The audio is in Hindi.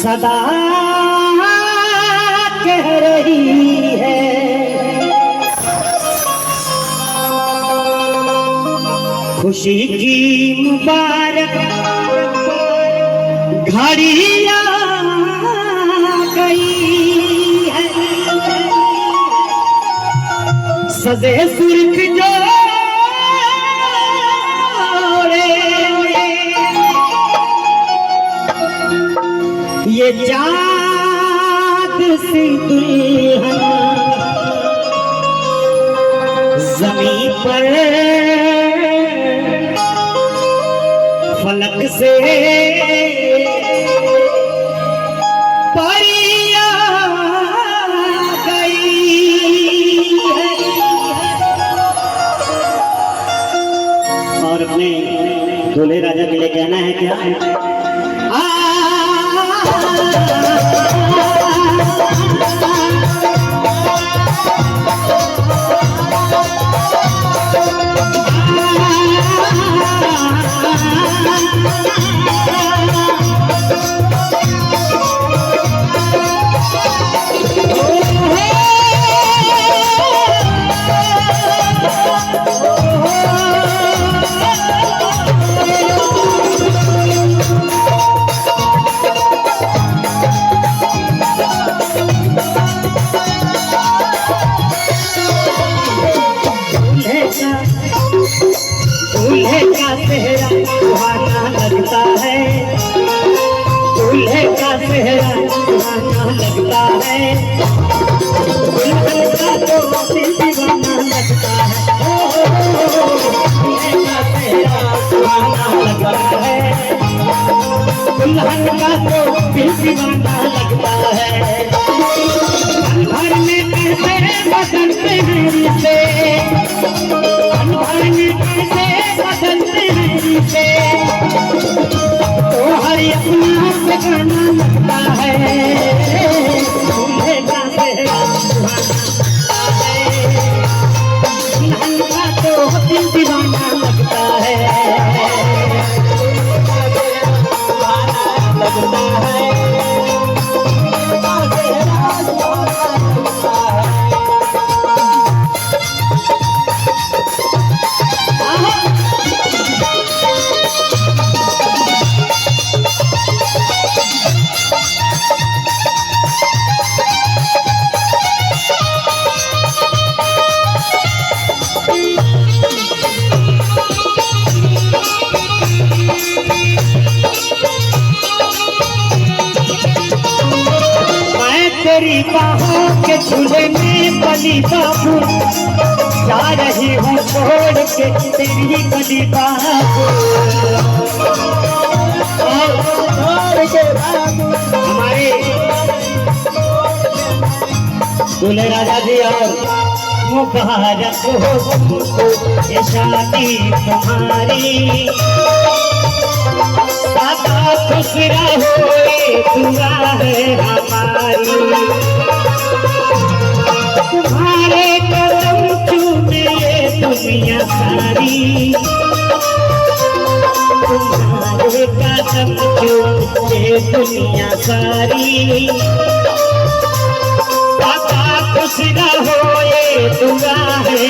सदा कह रही है खुशी की मुबारक घड़ी आ गई है। सजे सुर्ख जोड़े ये चाँद सी दुल्हन ज़मीं पर फलक से परिया गई है। और अपने दूल्हे राजा के लिए कहना है क्या? दूल्हे का चेहरा सुहाना लगता है, दूल्हे का चेहरा सुहाना लगता है, दुल्हन का तो दिल दीवाना लगता है। दूल्हे का चेहरा सुहाना लगता है, दुल्हन का तो दिल दीवाना लगता है। घर में कैसे बदलते हैं रिश्ते, घर में कैसे बदलते हैं रिश्ते, तो हर अपना से गाना लगता है। दूल्हे का चेहरा सुहाना है, दुल्हन का तो दिल दीवाना लगता है। लगता है तेरी बाहों के झूले में पली बाबू, जा रही हूँ छोड़ के तेरी पली बाबू। हमारे दूल्हे राजा जी और मुबारक हो तुमको ये शादी तुम्हारी, सदा खुश रहो ये दुआ है हमारी। तुम्हारे कदम चूमे ये दुनिया सारी, तुम्हारे कदम चूमे ये दुनिया सारी, सदा खुश रहो ये दुआ है